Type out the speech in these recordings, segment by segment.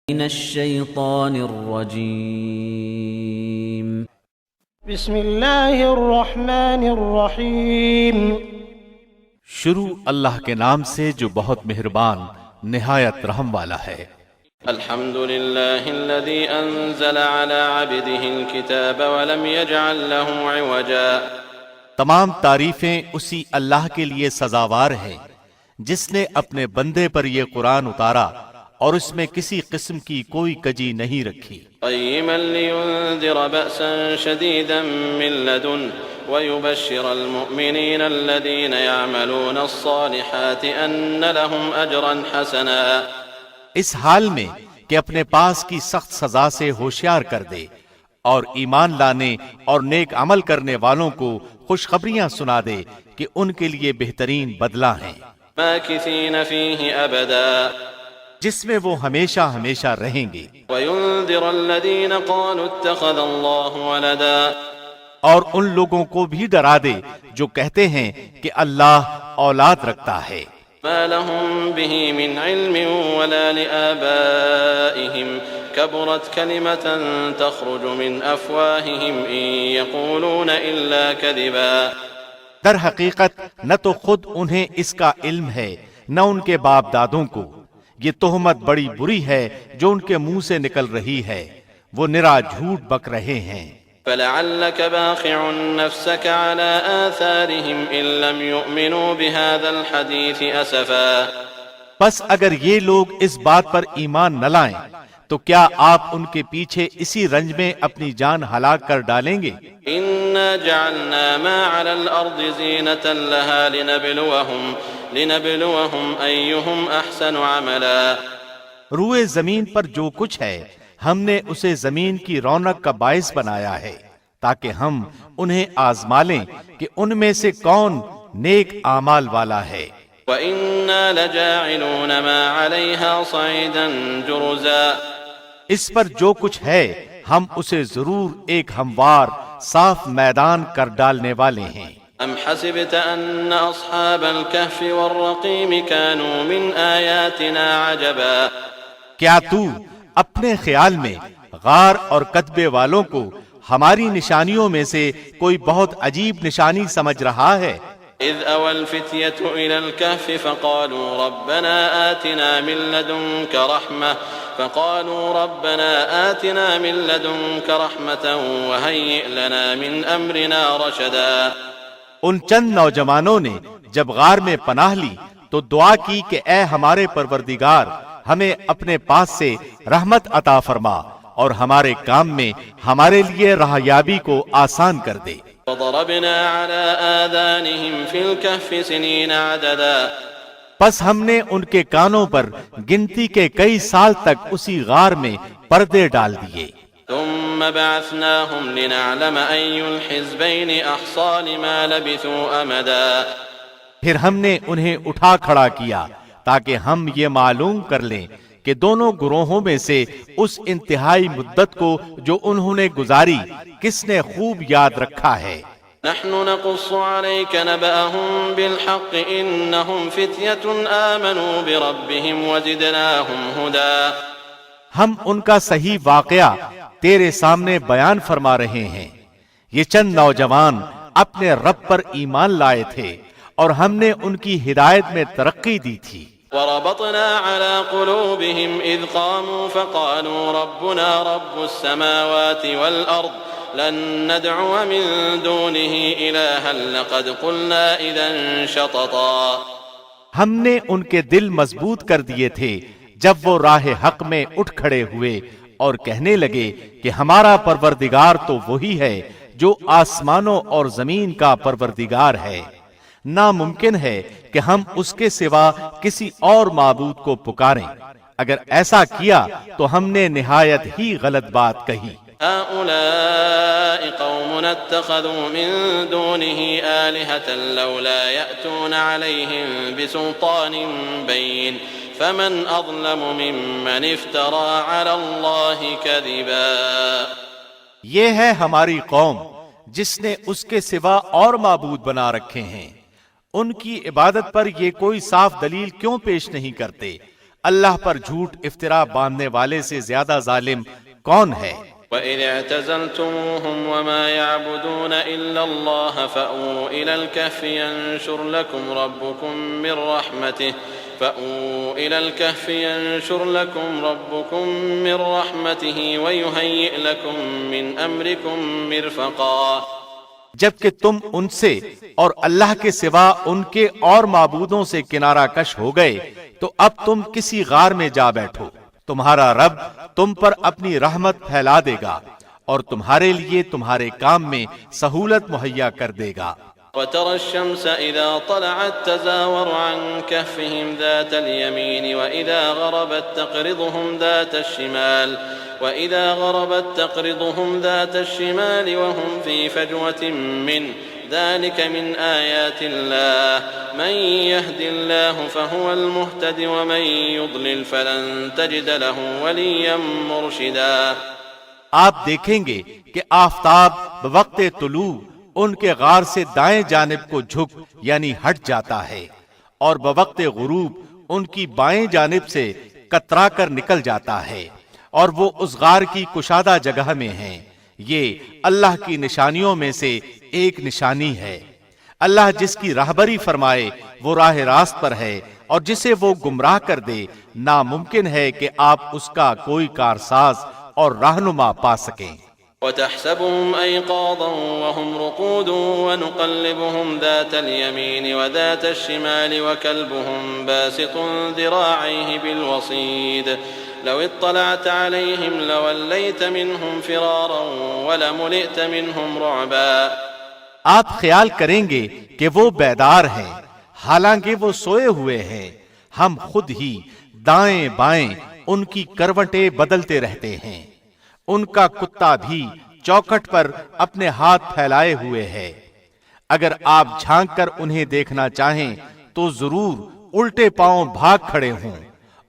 من الشیطان الرجیم بسم اللہ الرحمن الرحیم شروع اللہ کے نام سے جو بہت مہربان نہایت رحم والا ہے۔ الحمد لله الذي أنزل على عبده الكتاب ولم يجعل له عوجا۔ تمام تعریفیں اسی اللہ کے لیے سزاوار ہیں جس نے اپنے بندے پر یہ قرآن اتارا اور اس میں کسی قسم کی کوئی کجی نہیں رکھی۔ قیما لينذر بأسا شديدا من لدن ويبشر المؤمنين الذين يعملون الصالحات أن لهم أجرا حسنا۔ اس حال میں کہ اپنے پاس کی سخت سزا سے ہوشیار کر دے اور ایمان لانے اور نیک عمل کرنے والوں کو خوشخبریاں سنا دے کہ ان کے لیے بہترین بدلہ ہیں، ماکثین فیہ ابدا، جس میں وہ ہمیشہ ہمیشہ رہیں گے۔ وینذر الذین قالوا اتخذ اللہ ولدا، اور ان لوگوں کو بھی ڈرا دے جو کہتے ہیں کہ اللہ اولاد رکھتا ہے۔ ما لهم به من علم ولا لآبائهم كبرت كلمة تخرج من أفواههم إن يقولون إلا كذبا۔ در حقیقت نہ تو خود انہیں اس کا علم ہے نہ ان کے باپ دادوں کو، یہ تہمت بڑی بری ہے جو ان کے منہ سے نکل رہی ہے، وہ نرا جھوٹ بک رہے ہیں۔ فلعلك باخع نفسك على آثارهم إن لم يؤمنوا بهذا الحديث أسفا۔ پس اگر یہ لوگ اس بات پر ایمان نہ لائیں تو کیا آپ ان کے پیچھے اسی رنج میں اپنی جان ہلاک کر ڈالیں گے؟ إنا جعلنا ما على الأرض زينة لها لنبلوهم أيهم أحسن عملا۔ روئے زمین پر جو کچھ ہے ہم نے اسے زمین کی رونق کا باعث بنایا ہے تاکہ ہم انہیں آزما لیں کہ ان میں سے کون نیک اعمال والا ہے۔ وَإِنَّا لَجَاعِلُونَ مَا عَلَيْهَا صَعِيدًا جُرُزًا۔ اس پر جو کچھ ہے ہم اسے ضرور ایک ہموار صاف میدان کر ڈالنے والے ہیں۔ أَمْ حَسِبْتَ أَنَّ أَصْحَابَ الْكَهْفِ وَالرَّقِيمِ كَانُوا مِنْ آيَاتِنَا عَجَبًا۔ کیا تو اپنے خیال میں غار اور کتبے والوں کو ہماری نشانیوں میں سے کوئی بہت عجیب نشانی سمجھ رہا ہے؟ إِذْ أَوَى الْفِتْيَةُ إِلَى الْكَهْفِ فَقَالُوا رَبَّنَا آتِنَا مِن لَّدُنكَ رَحْمَةً وَهَيِّئْ لَنَا مِنْ أَمْرِنَا رَشَدًا۔ ان چند نوجوانوں نے جب غار میں پناہ لی تو دعا کی کہ اے ہمارے پروردگار ہمیں اپنے پاس سے رحمت عطا فرما اور ہمارے کام میں ہمارے لیے راہیابی کو آسان کر دے۔ فَضَرَبْنَا عَلَىٰ آذَانِهِمْ فِي الْكَهْفِ سِنِينَ عَدَدًا۔ پس ہم نے ان کے کانوں پر گنتی کے کئی سال تک اسی غار میں پردے ڈال دیے۔ ثُمَّ بَعَثْنَاهُمْ لِنَعْلَمَ أَيُّ الْحِزْبَيْنِ أَحْصَىٰ لِمَا لَبِثُوا أَمَدًا۔ پھر ہم نے انہیں اٹھا کھڑا کیا تاکہ ہم یہ معلوم کر لیں کہ دونوں گروہوں میں سے اس انتہائی مدت کو جو انہوں نے گزاری کس نے خوب یاد رکھا ہے۔ نحن نقص عليك نبأهم بالحق إنهم فتية آمنوا بربهم وزدناهم هدى۔ ہم ان کا صحیح واقعہ تیرے سامنے بیان فرما رہے ہیں۔ یہ چند نوجوان اپنے رب پر ایمان لائے تھے اور ہم نے ان کی ہدایت میں ترقی دی تھی۔ وربطنا على قلوبهم إذ قاموا فقالوا ربنا رب السماوات والأرض لن ندعو من دونه إلها لقد قلنا إذا شططا۔ ہم نے ان کے دل مضبوط کر دیے تھے جب وہ راہ حق میں اٹھ کھڑے ہوئے اور کہنے لگے کہ ہمارا پروردگار تو وہی ہے جو آسمانوں اور زمین کا پروردگار ہے، ناممکن ہے کہ ہم اس کے سوا کسی اور معبود کو پکاریں، اگر ایسا کیا تو ہم نے نہایت ہی غلط بات کہی۔ هؤلاء قوم اتخذوا من دونه آلهة لولا يأتون عليهم بسلطان بين فمن أظلم ممن افترى على الله كذبا۔ یہ ہے ہماری قوم جس نے اس کے سوا اور معبود بنا رکھے ہیں، ان کی عبادت پر یہ کوئی صاف دلیل کیوں پیش نہیں کرتے؟ اللہ پر جھوٹ افطرا باندھنے والے سے زیادہ ظالم کون ہے؟ وَإِذْ اعْتَزَلْتُمُوهُمْ وَمَا يَعْبُدُونَ إِلَّا اللَّهَ فَأْوُوا إِلَى الْكَهْفِ يَنشُرْ لَكُمْ رَبُّكُمْ مِنْ رَحْمَتِهِ وَيُهَيِّئْ لَكُمْ مِنْ أَمْرِكُمْ مِرْفَقًا۔ جبکہ تم ان سے اور اللہ کے سوا ان کے اور معبودوں سے کنارہ کش ہو گئے تو اب تم کسی غار میں جا بیٹھو، تمہارا رب تم پر اپنی رحمت پھیلا دے گا اور تمہارے لیے تمہارے کام میں سہولت مہیا کر دے گا۔ وَتَرَى الشَّمْسَ إِذَا طَلَعَتْ تَزَاوَرُ عَنْ كَهْفِهِمْ ذَاتَ الْيَمِينِ وَإِذَا غَرَبَتْ تَقْرِضُهُمْ ذَاتَ الشِّمَالِ وَهُمْ فِي فَجْوَةٍ مِّنْهُ ذَلِكَ مِنْ آيَاتِ اللَّهِ مَنْ يَهْدِ اللَّهُ فَهُوَ الْمُهْتَدِ وَمَنْ يُضْلِلْ فَلَنْ تَجِدَ لَهُ وَلِيًّا مُرْشِدًا۔ آپ دیکھیں گے کہ آفتاب بوقت طلوع ان کے غار سے دائیں جانب کو جھک یعنی ہٹ جاتا ہے اور بوقت غروب ان کی بائیں جانب سے کترا کر نکل جاتا ہے اور وہ اس غار کی کشادہ جگہ میں ہیں۔ یہ اللہ کی نشانیوں میں سے ایک نشانی ہے۔ اللہ جس کی راہبری فرمائے وہ راہ راست پر ہے اور جسے وہ گمراہ کر دے ناممکن ہے کہ آپ اس کا کوئی کارساز اور رہنما پا سکیں۔ وَتَحْسَبُهُمْ أَيْقَاظًا وَهُمْ رُقُودٌ وَنُقَلِّبُهُمْ ذَاتَ الْيَمِينِ وَذَاتَ الشِّمَالِ وَكَلْبُهُمْ بَاسِطٌ ذِرَاعَيْهِ بِالْوَصِيدِ لَوِ اطَّلَعْتَ عَلَيْهِمْ لَوَلَّيْتَ مِنْهُمْ فِرَارًا وَلَمُلِئْتَ مِنْهُمْ رُعْبًا۔ آپ خیال کریں گے کہ وہ بیدار ہیں حالانکہ وہ سوئے ہوئے ہیں، ہم خود ہی دائیں بائیں ان کی کروٹیں بدلتے رہتے ہیں، ان کا کتا بھی چوکھٹ پر اپنے ہاتھ پھیلائے ہوئے ہے۔ اگر آپ جھانک کر انہیں دیکھنا چاہیں تو ضرور الٹے پاؤں بھاگ کھڑے ہوں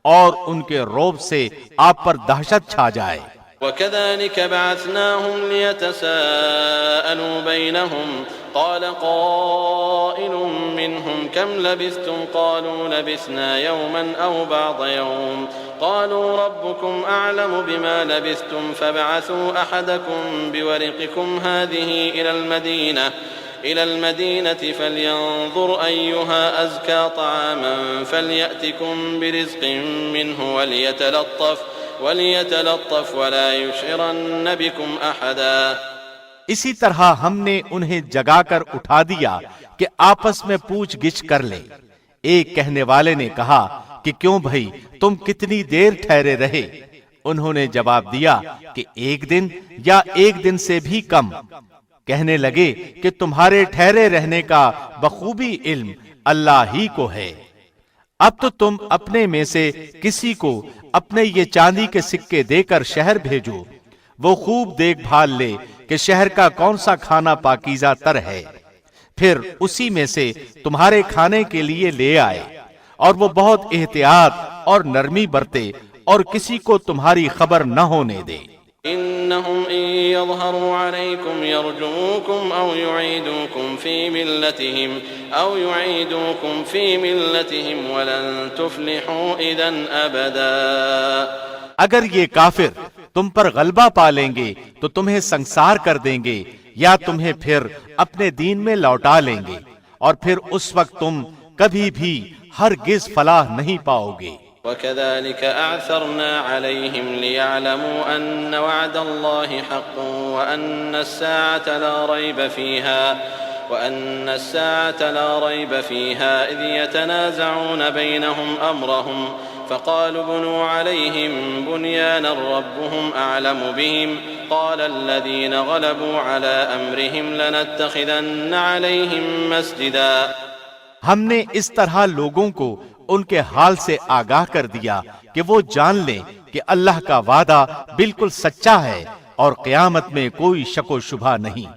اور ان کے رعب سے آپ پر دہشت چھا جائے۔ وَكَذَلِكَ بَعَثْنَاهُمْ لِيَتَسَاءَلُوا بَيْنَهُمْ قَالَ قَائِلٌ مِّنْهُمْ كَمْ لَبِثْتُمْ قَالُوا لَبِثْنَا يَوْمًا أَوْ بَعْضَ يَوْمٍ قَالُوا رَبُّكُمْ أَعْلَمُ بِمَا لَبِثْتُمْ فَابْعَثُوا أَحَدَكُمْ بِوَرِقِكُمْ هَٰذِهِ إِلَى الْمَدِينَةِ فَلْيَنظُرْ أَيُّهَا أَزْكَىٰ طَعَامًا فَلْيَأْتِكُمْ بِرِزْقٍ مِّنْهُ وَلْيَتَلَطَّفْ وَلَا يُشْعِرَنَّ بِكُمْ أَحَدًا۔ اسی طرح ہم نے انہیں جگا کر اٹھا دیا کہ آپس میں پوچھ گچھ کر لیں۔ ایک کہنے والے نے کہا کہ کیوں بھائی تم کتنی دیر ٹھہرے رہے؟ انہوں نے جواب دیا کہ ایک دن یا ایک دن سے بھی کم۔ کہنے لگے کہ تمہارے ٹھہرے رہنے کا بخوبی علم اللہ ہی کو ہے۔ اب تو تم اپنے میں سے کسی کو اپنے یہ چاندی کے سکے دے کر شہر بھیجو، وہ خوب دیکھ بھال لے کہ شہر کا کون سا کھانا پاکیزہ تر ہے، پھر اسی میں سے تمہارے کھانے کے لیے لے آئے، اور وہ بہت احتیاط اور نرمی برتے اور کسی کو تمہاری خبر نہ ہونے دے۔ إنهم إن يظهروا عليكم يرجموكم أو يعيدوكم في ملتهم ولن تفلحوا إذا أبدا۔ اگر یہ کافر تم پر غلبہ پا لیں گے تو تمہیں سنسار کر دیں گے یا تمہیں پھر اپنے دین میں لوٹا لیں گے، اور پھر اس وقت تم کبھی بھی ہرگز فلاح نہیں پاؤ گے۔ وَكَذَلِكَ أَعْثَرْنَا عَلَيْهِمْ لِيَعْلَمُوا أَنَّ وَعْدَ اللَّهِ حَقٌّ وَأَنَّ السَّاعَةَ لَا رَيْبَ فِيهَا إِذْ يَتَنَازَعُونَ بَيْنَهُمْ أَمْرَهُمْ فَقَالُوا ابْنُوا عَلَيْهِمْ بُنْيَانًا رَبُّهُمْ أَعْلَمُ بِهِمْ قَالَ الَّذِينَ غَلَبُوا عَلَىٰ أَمْرِهِمْ لَنَتَّخِذَنَّ عَلَيْهِمْ مَسْجِدًا۔ ہم نے اس طرح لوگوں کو ان کے حال سے آگاہ کر دیا کہ وہ جان لیں کہ اللہ کا وعدہ بالکل سچا ہے اور قیامت میں کوئی شک و شبہ نہیں۔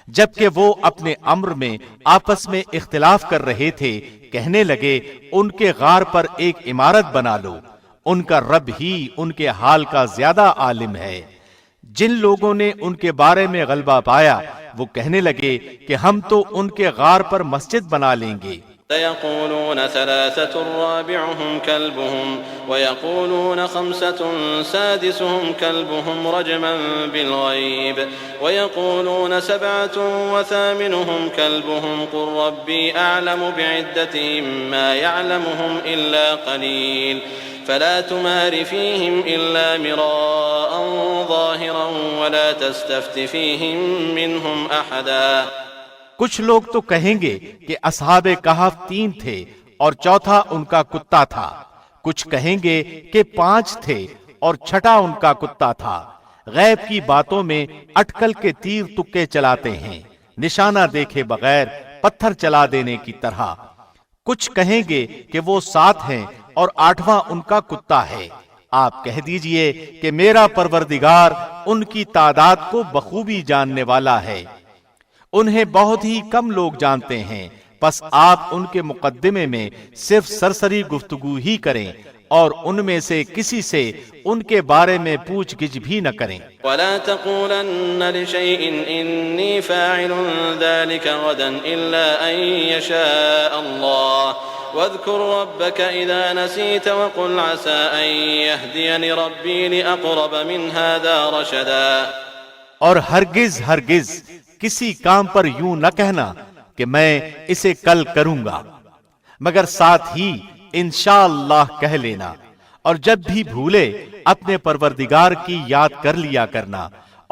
جبکہ وہ اپنے امر میں آپس میں اختلاف کر رہے تھے، کہنے لگے ان کے غار پر ایک عمارت بنا لو، ان کا رب ہی ان کے حال کا زیادہ عالم ہے۔ جن لوگوں نے ان کے بارے میں غلبہ پایا وہ کہنے لگے کہ ہم تو ان کے غار پر مسجد بنا لیں گے، سيقولون ثلاثة رابعهم كلبهم ويقولون خمسة سادسهم كلبهم رجما بالغيب ويقولون سبعة وثامنهم كلبهم قل ربي أعلم بعدتهم ما يعلمهم إلا قليل فلا تمار فيهم إلا مراء ظاهرا ولا تستفت فيهم منهم أحدا۔ کچھ لوگ تو کہیں گے کہ اصحاب کہف 3 تھے اور چوتھا ان کا کتا تھا، کچھ کہیں گے کہ 5 تھے اور چھٹا ان کا کتا تھا۔ غیب کی باتوں میں اٹکل کے تیر تکے چلاتے ہیں، نشانہ دیکھے بغیر پتھر چلا دینے کی طرح۔ کچھ کہیں گے کہ وہ 7 ہیں اور 8واں ان کا کتا ہے۔ آپ کہہ دیجئے کہ میرا پروردگار ان کی تعداد کو بخوبی جاننے والا ہے، انہیں بہت ہی کم لوگ جانتے ہیں، پس آپ ان کے مقدمے میں صرف سرسری گفتگو ہی کریں اور ان میں سے کسی سے ان کے بارے میں پوچھ گچھ بھی نہ کریں۔ وَلَا تَقُولَنَّ لِشَيْءٍ إِنِّي فَاعِلٌ ذَلِكَ غَدًا إِلَّا أَن يَشَاءَ اللَّهُ وَاذْكُر رَّبَّكَ إِذَا نَسِيتَ وَقُلْ عَسَىٰ أَن يَهْدِيَنِ رَبِّي لِأَقْرَبَ مِنْ هَٰذَا رَشَدًا۔ اور ہرگز کسی کام پر یوں نہ کہنا کہ میں اسے کل کروں گا، مگر ساتھ ہی انشاءاللہ کہہ لینا، اور جب بھی بھولے اپنے پروردگار کی یاد کر لیا کرنا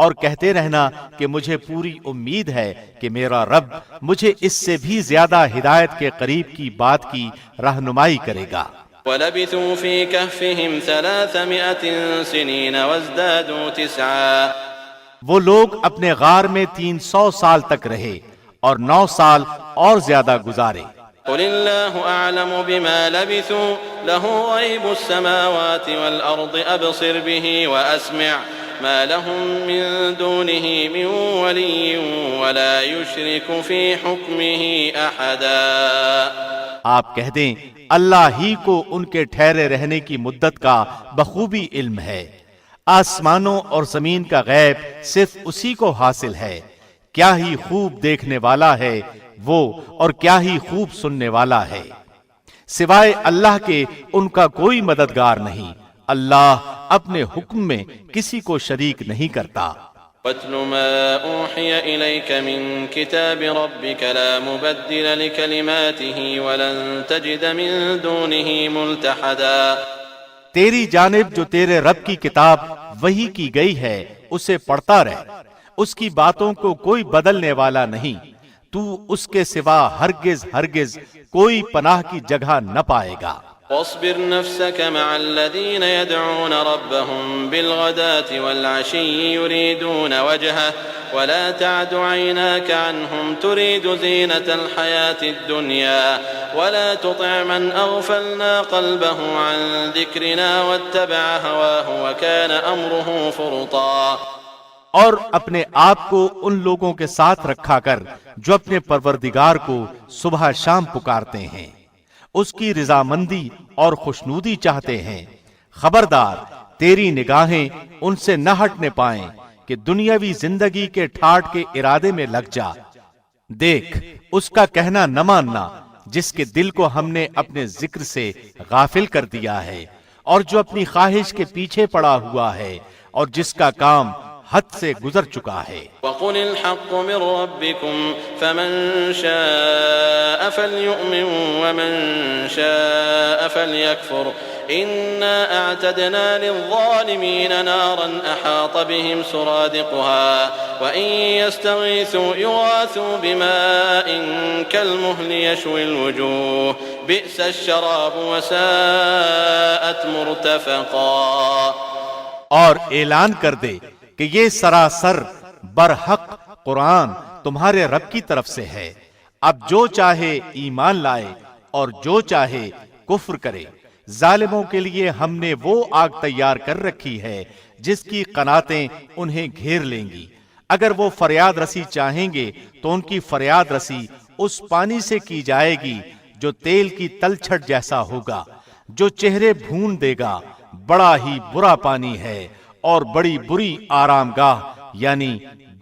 اور کہتے رہنا کہ مجھے پوری امید ہے کہ میرا رب مجھے اس سے بھی زیادہ ہدایت کے قریب کی بات کی رہنمائی کرے گا۔ وَلَبِثُوا فِي كَهْفِهِمْ 300 سِنِينَ وَازْدَادُوا 9۔ وہ لوگ اپنے غار میں 300 سال تک رہے اور 9 سال اور زیادہ گزارے۔ قُلِ اللَّهُ أَعْلَمُ بِمَا لَبِثُوا لَهُ غَيْبُ السَّمَاوَاتِ وَالْأَرْضِ أَبْصِرْ بِهِ وَأَسْمِعْ مَا لَهُم مِّن دُونِهِ مِن وَلِيٍّ وَلَا يُشْرِكُ فِي حُكْمِهِ أَحَدًا۔ آپ کہہ دیں اللہ ہی کو ان کے ٹھہرے رہنے کی مدت کا بخوبی علم ہے، آسمانوں اور زمین کا غیب صرف اسی کو حاصل ہے۔ کیا ہی خوب دیکھنے والا ہے وہ، اور کیا ہی خوب سننے والا ہے۔ سوائے اللہ کے ان کا کوئی مددگار نہیں، اللہ اپنے حکم میں کسی کو شریک نہیں کرتا۔ وَاتْلُ مَا أُوحِيَ إِلَيْكَ مِن كِتَابِ رَبِّكَ لَا مُبَدِّلَ لِكَلِمَاتِهِ وَلَن تَجِدَ مِن دُونِهِ مُلْتَحَدًا۔ تیری جانب جو تیرے رب کی کتاب وحی کی گئی ہے اسے پڑھتا رہ، اس کی باتوں کو کوئی بدلنے والا نہیں، تو اس کے سوا ہرگز کوئی پناہ کی جگہ نہ پائے گا۔ واصبر نفسك مع الذين يدعون ربهم بالغداة والعشي يريدون وجهه ولا تعد عيناك عنهم تريد زينة الحياة الدنيا ولا تطع من أغفلنا قلبه عن ذكرنا واتبع هواه وكان أمره فرطا۔ اور اپنے آپ کو ان لوگوں کے ساتھ رکھا کر جو اپنے پروردگار کو صبح شام پکارتے ہیں، اس کی رضامندی اور خوشنودی چاہتے ہیں۔ خبردار تیری نگاہیں ان سے نہ ہٹنے پائیں کہ دنیاوی زندگی کے ٹھاٹ کے ارادے میں لگ جا۔ دیکھ اس کا کہنا نہ ماننا جس کے دل کو ہم نے اپنے ذکر سے غافل کر دیا ہے، اور جو اپنی خواہش کے پیچھے پڑا ہوا ہے اور جس کا کام حد سے گزر چکا ہے۔ وَقُلِ الْحَقُّ مِن رَّبِّكُمْ فَمَن شَاءَ فَلْيُؤْمِن وَمَن شَاءَ فَلْيَكْفُرْ إِنَّا أَعْتَدْنَا لِلظَّالِمِينَ نَارًا أَحَاطَ بِهِمْ سُرَادِقُهَا وَإِن يَسْتَغِيثُوا يُغَاثُوا بِمَاءٍ كَالْمُهْلِ يَشْوِي الْوُجُوهَ بِئْسَ الشَّرَابُ وَسَاءَتْ مُرْتَفَقًا۔ اور اعلان کر دے کہ یہ سراسر برحق قرآن تمہارے رب کی طرف سے ہے، اب جو چاہے ایمان لائے اور جو چاہے کفر کرے۔ ظالموں کے لیے ہم نے وہ آگ تیار کر رکھی ہے جس کی قناتیں انہیں گھیر لیں گی۔ اگر وہ فریاد رسی چاہیں گے تو ان کی فریاد رسی اس پانی سے کی جائے گی جو تیل کی تلچھٹ جیسا ہوگا، جو چہرے بھون دے گا۔ بڑا ہی برا پانی ہے اور بڑی بری آرام گاہ یعنی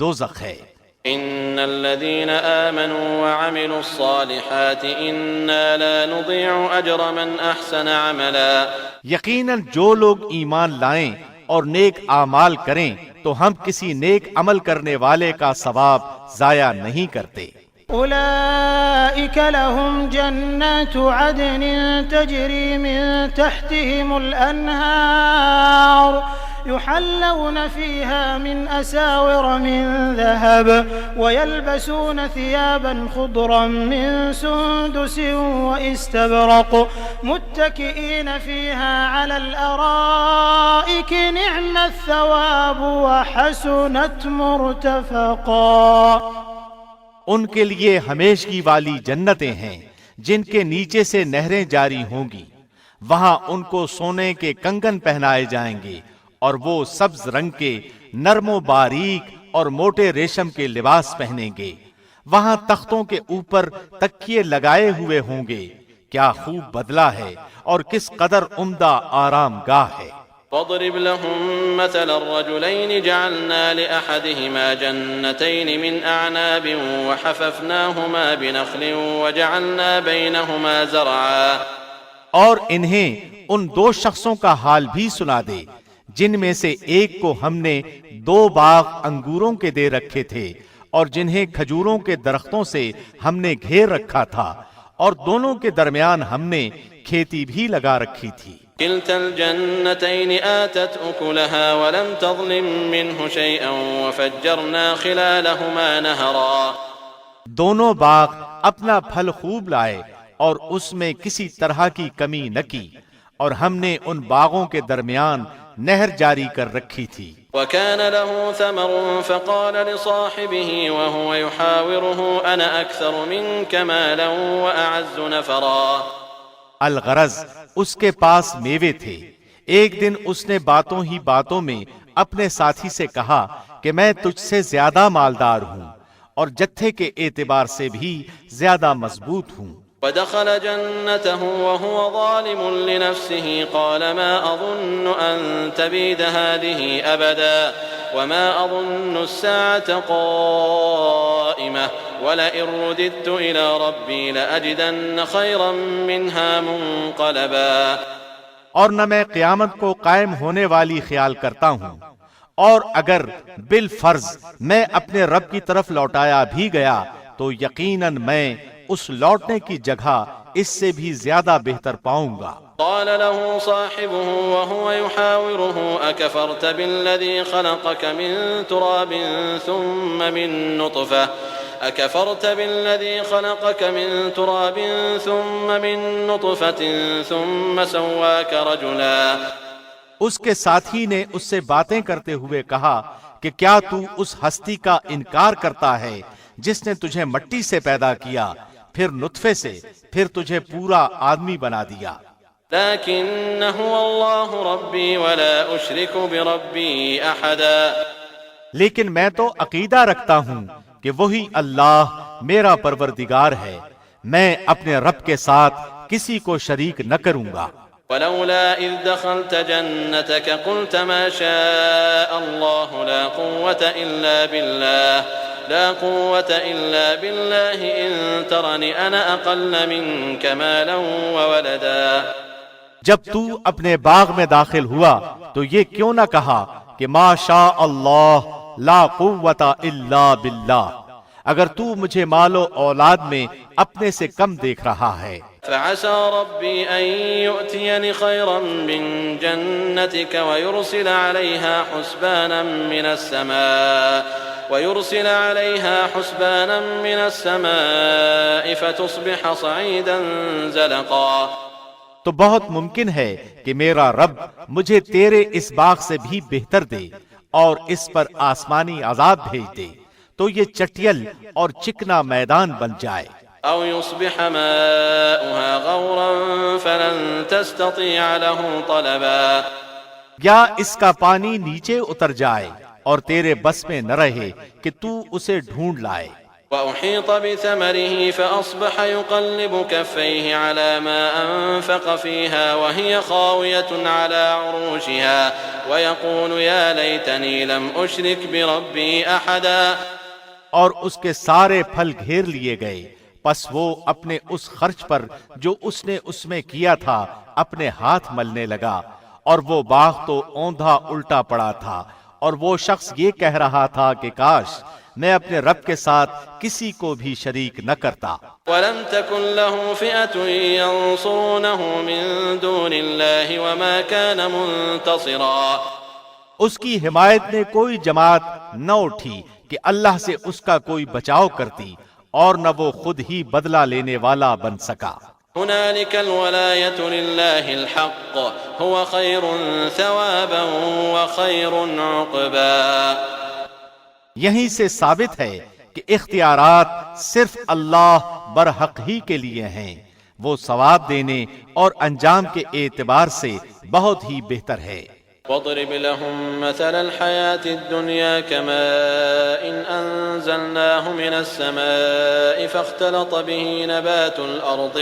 دوزخ ہے۔ إن الذين آمنوا وعملوا الصالحات إنا لا نضيع أجر من أحسن عملا. یقیناً جو لوگ ایمان لائیں اور نیک اعمال کریں تو ہم کسی نیک عمل کرنے والے کا ثواب ضائع نہیں کرتے. أولئك لهم جنات عدن تجري من تحتهم الأنهار يحلون فيها من أساور من ذهب ويلبسون ثيابا خضرا من سندس وإستبرق متكئين فيها على الأرائك نعم الثواب وحسنت مرتفقا. ان کے لیے ہمیشگی والی جنتیں ہیں جن کے نیچے سے نہریں جاری ہوں گی. وہاں ان کو سونے کے کنگن پہنائے جائیں گے اور وہ سبز رنگ کے نرم و باریک اور موٹے ریشم کے لباس پہنیں گے. وہاں تختوں کے اوپر تکیے لگائے ہوئے ہوں گے. کیا خوب بدلہ ہے اور کس قدر عمدہ آرام گاہ ہے. واضرب لهم مثل الرجلين جعلنا لأحدهما جنتين من أعناب وحففناهما بنخل وجعلنا بينهما زرعا. اور انہیں ان دو شخصوں کا حال بھی سنا دے جن میں سے ایک کو ہم نے 2 باغ انگوروں کے دے رکھے تھے اور جنہیں کھجوروں کے درختوں سے ہم نے گھیر رکھا تھا اور دونوں کے درمیان ہم نے کھیتی بھی لگا رکھی تھی. كلتا الجنتين آتت أكلها ولم تظلم منه شيئا وفجرنا خلالهما نهرا. دونوں باغ اپنا پھل خوب لائے اور اس میں کسی طرح کی کمی نہ کی اور ہم نے ان باغوں کے درمیان نہر جاری کر رکھی تھی. وكان له ثمر فقال لصاحبه وهو يحاوره أنا أكثر منك مالا وأعز نفرا. الغرض اس کے پاس میوے تھے. ایک دن اس نے باتوں ہی باتوں میں اپنے ساتھی سے کہا کہ میں تجھ سے زیادہ مالدار ہوں اور جتھے کے اعتبار سے بھی زیادہ مضبوط ہوں. ودخل جنته وهو ظالم لنفسه قال ما أظن أن تبيد هذه أبدا وما أظن الساعة قائمة ولئن رددت إلى ربي لأجدن خيرا منها منقلبا. اور نہ میں قیامت کو قائم ہونے والی خیال کرتا ہوں اور اگر بالفرض میں اپنے رب کی طرف لوٹایا بھی گیا تو یقیناً میں اس لوٹنے کی جگہ اس سے بھی زیادہ بہتر پاؤں گا. قال له صاحبه وهو يحاوره أكفرت بالذي خلقك من تراب ثم من نطفة أكفرت بالذي خلقك من تراب ثم من نطفة ثم سواك رجلا. اس کے ساتھی نے اس سے باتیں کرتے ہوئے کہا کہ کیا تو اس ہستی کا انکار کرتا ہے جس نے تجھے مٹی سے پیدا کیا پھر نطفے سے پھر تجھے پورا آدمی بنا دیا. لكن هو الله ربي ولا أشرك بربي أحدا. لیکن میں تو عقیدہ رکھتا ہوں کہ وہی اللہ میرا پروردگار ہے. میں اپنے رب کے ساتھ کسی کو شریک نہ کروں گا. ولولا إذ دخلت جنتك قلت ما شاء الله لا قوة إلا بالله إن ترني أنا أقل منك مالا وولدا. جب تو اپنے باغ میں داخل ہوا تو یہ کیوں نہ کہا کہ ما شاء اللہ لا قوت الا باللہ، اگر تو مجھے مال و اولاد میں اپنے سے کم دیکھ رہا ہے. فعسى ربي أن يؤتيني خيرا من جنتك ويرسل عليها حسبانا من السماء فتصبح صعيدا زلقا. تو بہت ممکن ہے کہ میرا رب مجھے تیرے اس باغ سے بھی بہتر دے اور اس پر آسمانی عذاب بھیج دے تو یہ چٹیل اور چکنا میدان بن جائے. أو يصبح ماؤها غورا فلن تستطيع له طلبا. یا اس کا پانی نیچے اتر جائے اور تیرے بس میں نہ رہے کہ تو اسے ڈھونڈ لائے. وأحيط بثمره فأصبح يقلب كفيه على ما أنفق فيها وهي خاوية على عروشها ويقول يا ليتني لم أشرك بربي أحدا. اور اس کے سارے پھل گھیر لیے گئے، پس وہ اپنے اس خرچ پر جو اس نے اس میں کیا تھا اپنے ہاتھ ملنے لگا، اور وہ باغ تو اوندھا الٹا پڑا تھا، اور وہ شخص یہ کہہ رہا تھا کہ کاش میں اپنے رب کے ساتھ کسی کو بھی شریک نہ کرتا۔ وَلَمْ تَكُنْ لَهُ فِئَةٌ يَنصُرُونَهُ مِن دُونِ اللَّهِ وَمَا كَانَ مُنتَصِرًا، اس کی حمایت میں کوئی جماعت نہ اٹھی کہ اللہ سے اس کا کوئی بچاؤ کرتی، اور نہ وہ خود ہی بدلہ لینے والا بن سکا۔ هنالك الولاية لله الحق هو خير ثوابا وخير عقبا، یہیں سے ثابت ہے کہ اختیارات صرف اللہ برحق ہی کے لیے ہیں، وہ ثواب دینے اور انجام کے اعتبار سے بہت ہی بہتر ہے۔ واضرب لهم مثل الحياة الدنيا كماء أنزلناه من السماء فاختلط به نبات الأرض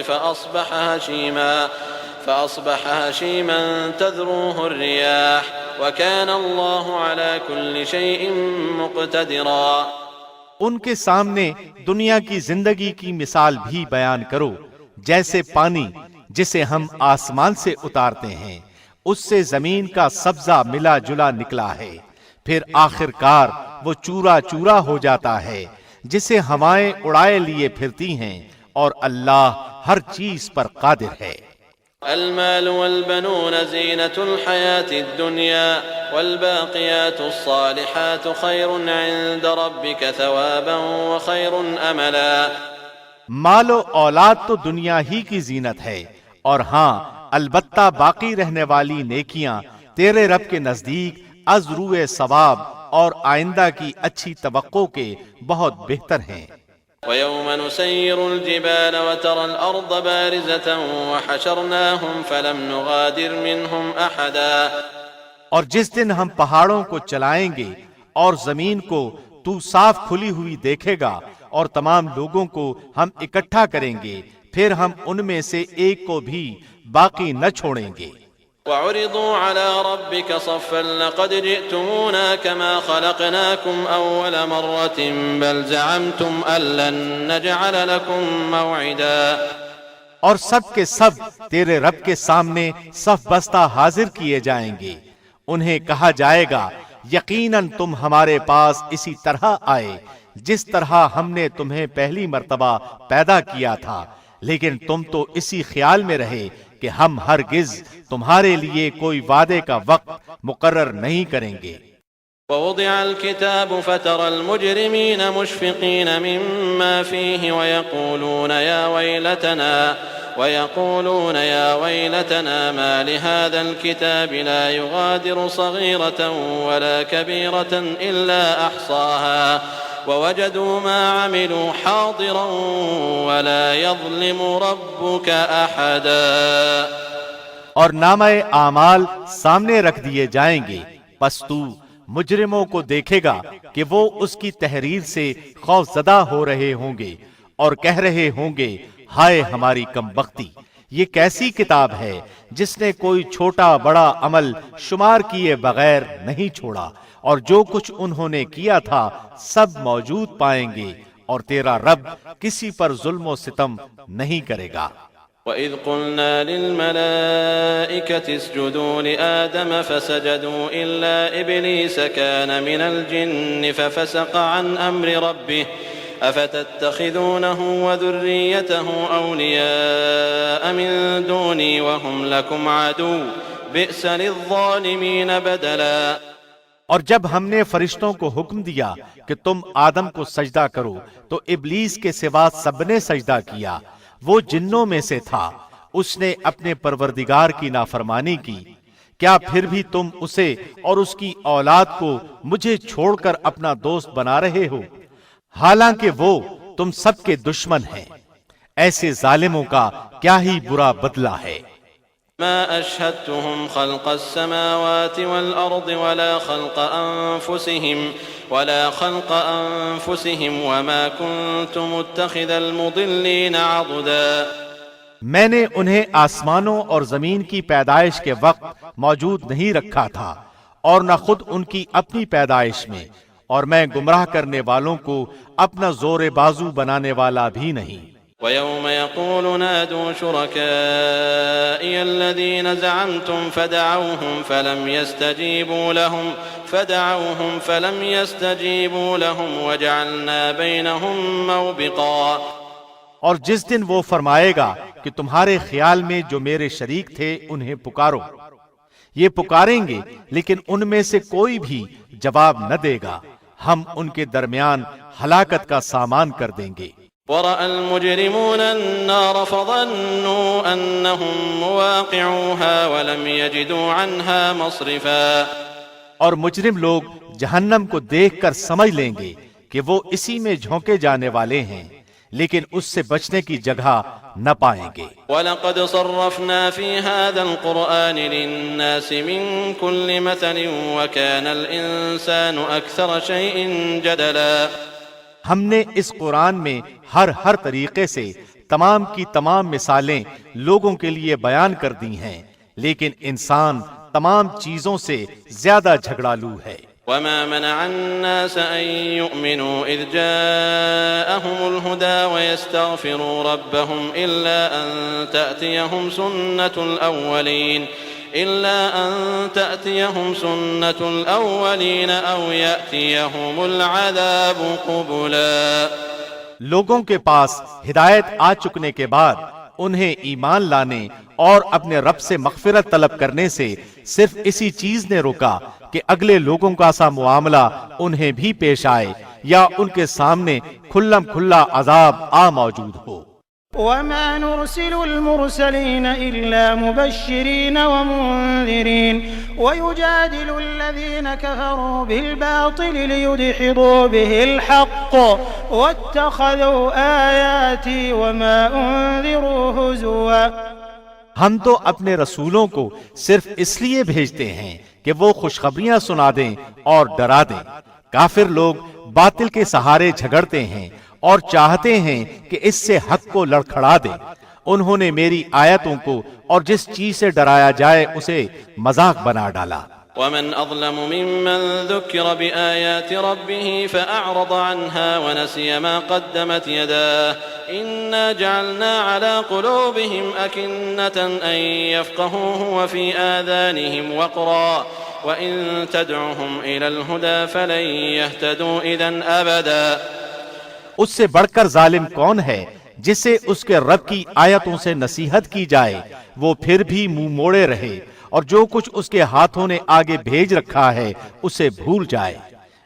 فأصبح هشيما تذروه الرياح وكان الله على كل شيء مقتدرا۔ ان کے سامنے دنیا کی زندگی کی مثال بھی بیان کرو، جیسے پانی جسے ہم آسمان سے اتارتے ہیں، اس سے زمین کا سبزہ ملا جلا نکلا ہے، پھر آخر کار وہ چورا چورا ہو جاتا ہے، جسے ہوائیں اڑائے لیے پھرتی ہیں، اور اللہ ہر چیز پر قادر ہے۔ المال والبنون زینة الحياة الدنيا والباقيات الصالحات خير عند ربك ثوابا وخير املا۔ مال و اولاد تو دنیا ہی کی زینت ہے، اور ہاں البتہ باقی رہنے والی نیکیاں تیرے رب کے نزدیک از روئے ثواب اور آئندہ کی اچھی توقع کے بہت بہتر ہیں۔ وَيَوْمَ نُسَيِّرُ الْجِبَالَ وَتَرَى الْأَرْضَ بَارِزَةً وَحَشَرْنَاهُمْ فَلَمْ نُغَادِرْ مِنْهُمْ أَحَدًا، اور جس دن ہم پہاڑوں کو چلائیں گے اور زمین کو تو صاف کھلی ہوئی دیکھے گا، اور تمام لوگوں کو ہم اکٹھا کریں گے، پھر ہم ان میں سے ایک کو بھی باقی نہ چھوڑیں گے۔ وَعُرِضُوا عَلَى رَبِّكَ صَفًّا لَقَدْ جِئْتُمُونَا كَمَا خَلَقْنَاكُمْ أَوَّلَ مَرَّةٍ بَلْ زَعَمْتُمْ أَن لَّن نَّجْعَلَ لَكُم مَّوْعِدًا، اور سب کے سب تیرے رب کے سامنے صف بستہ حاضر کیے جائیں گے، انہیں کہا جائے گا یقیناً تم ہمارے پاس اسی طرح آئے جس طرح ہم نے تمہیں پہلی مرتبہ پیدا کیا تھا، لیکن تم تو اسی خیال میں رہے کہ ہم ہرگز تمہارے لیے کوئی وعدے کا وقت مقرر نہیں کریں گے۔ ووضع الكتاب فترى المجرمين مشفقين مما فيه ويقولون يا ويلتنا ما لهذا الكتاب لا يغادر صغيرة ولا كبيرة إلا أحصاها ووجدوا ما عملوا حاضرا ولا يظلم ربك أحدا۔ اور نامہ اعمال سامنے رکھ دیے جائیں گے، پس تو مجرموں کو دیکھے گا کہ وہ اس کی تحریر سے خوف زدہ ہو رہے ہوں گے اور کہہ رہے ہوں گے ہائے ہماری کم بختی، یہ کیسی کتاب ہے جس نے کوئی چھوٹا بڑا عمل شمار کیے بغیر نہیں چھوڑا، اور جو کچھ انہوں نے کیا تھا سب موجود پائیں گے، اور تیرا رب کسی پر ظلم و ستم نہیں کرے گا۔ وَإِذْ قُلْنَا لِلْمَلَائِكَةِ اسْجُدُوا لِآدَمَ فَسَجَدُوا إِلَّا إِبْلِيسَ كَانَ مِنَ الْجِنِّ فَفَسَقَ عَنْ أَمْرِ رَبِّهِ أَفَتَتَّخِذُونَهُ وَذُرِّيَّتَهُ أَوْلِيَاءَ مِن دُونِي وَهُمْ لَكُمْ عَدُوٌّ بِئْسَ لِلظَّالِمِينَ بَدَلًا۔ اور جب ہم نے فرشتوں کو حکم دیا کہ تم آدم کو سجدہ کرو تو ابلیس کے سوا سب نے سجدہ کیا، وہ جنوں میں سے تھا، اس نے اپنے پروردگار کی نافرمانی کی، کیا پھر بھی تم اسے اور اس کی اولاد کو مجھے چھوڑ کر اپنا دوست بنا رہے ہو، حالانکہ وہ تم سب کے دشمن ہیں۔ ایسے ظالموں کا کیا ہی برا بدلہ ہے۔ ما أشهدتهم خلق السماوات والأرض ولا خلق أنفسهم وما كنت متخذ المضلين عضدا۔ میں نے انہیں آسمانوں اور زمین کی پیدائش کے وقت موجود نہیں رکھا تھا، اور نہ خود ان کی اپنی پیدائش میں، اور میں گمراہ کرنے والوں کو اپنا زور بازو بنانے والا بھی نہیں۔ وَيَوْمَ يَقُولُ نَادُوا شُرَكَائِيَ الَّذِينَ زَعَمْتُمْ فَدَعَوْهُمْ فَلَمْ يَسْتَجِيبُوا لَهُمْ وَجَعَلْنَا بَيْنَهُمْ مَوْبِقًا۔ اور جس دن وہ فرمائے گا کہ تمہارے خیال میں جو میرے شریک تھے انہیں پکارو، یہ پکاریں گے لیکن ان میں سے کوئی بھی جواب نہ دے گا، ہم ان کے درمیان ہلاکت کا سامان کر دیں گے۔ وَرَأَى الْمُجْرِمُونَ النَّارَ فَظَنُّوا أَنَّهُمْ مُوَاقِعُوهَا وَلَمْ يَجِدُوا عَنْهَا مَصْرِفًا۔ اور مجرم لوگ جہنم کو دیکھ کر سمجھ لیں گے کہ وہ اسی میں جھونکے جانے والے ہیں، لیکن اس سے بچنے کی جگہ نہ پائیں گے۔ وَلَقَدْ صَرَّفْنَا فِي هَذَا الْقُرْآنِ لِلنَّاسِ مِنْ كُلِّ مَثَلٍ وَكَانَ الْإِنسَانُ أَكْثَرَ شَيْءٍ جَدَلًا۔ ہم نے اس قرآن میں ہر طریقے سے تمام کی تمام مثالیں لوگوں کے لیے بیان کر دی ہیں، لیکن انسان تمام چیزوں سے زیادہ جھگڑالو ہے۔ وَمَا مَنَعَ النَّاسَ أَن يُؤْمِنُوا إِذْ جَاءَهُمُ الْهُدَى وَيَسْتَغْفِرُوا رَبَّهُمْ إِلَّا أَن تَأْتِيَهُمْ سُنَّةُ الْأَوَّلِينَ أَوْ يَأْتِيَهُمُ الْعَذَابُ قُبُلًا۔ لوگوں کے پاس ہدایت آ چکنے کے بعد انہیں ایمان لانے اور اپنے رب سے مغفرت طلب کرنے سے صرف اسی چیز نے روکا کہ اگلے لوگوں کا سا معاملہ انہیں بھی پیش آئے یا ان کے سامنے کھلم کھلا عذاب آ موجود ہو۔ وَمَا نُرْسِلُ الْمُرْسَلِينَ إِلَّا مُبَشِّرِينَ وَمُنذِرِينَ وَيُجَادِلُ الَّذِينَ كَفَرُوا بِالْبَاطِلِ لِيُدْحِضُوا بِهِ الْحَقَّ وَاتَّخَذُوا آيَاتِي وَمَا أُنذِرُوا هُزُوًا۔ ہم تو اپنے رسولوں کو صرف اس لیے بھیجتے ہیں کہ وہ خوشخبریاں سنا دیں اور ڈرا دیں۔ کافر لوگ باطل کے سہارے جھگڑتے ہیں اور چاہتے ہیں کہ اس سے حق کو لڑکھڑا دیں۔ انہوں نے میری آیتوں کو اور جس چیز سے ڈرایا جائے اسے مذاق بنا ڈالا۔ وَمَنْ أَظْلَمُ مِمَّنْ ذُكِّرَ بِآيَاتِ رَبِّهِ فَأَعْرَضَ عَنْهَا وَنَسِيَ مَا قَدَّمَتْ يَدَاهُ إِنَّا جَعَلْنَا عَلَى قُلُوبِهِمْ أَكِنَّةً أَن يَفْقَهُوهُ وَفِي آذَانِهِمْ وَقْرًا وَإِن تَدْعُهُمْ إِلَى الْهُدَى فَلَن يَهْتَدُوا إِذًا أَبَدًا۔ اس سے بڑھ کر ظالم کون ہے جسے اس کے رب کی آیتوں سے نصیحت کی جائے وہ پھر بھی منہ موڑے رہے اور جو کچھ اس کے ہاتھوں نے آگے بھیج رکھا ہے اسے بھول جائے۔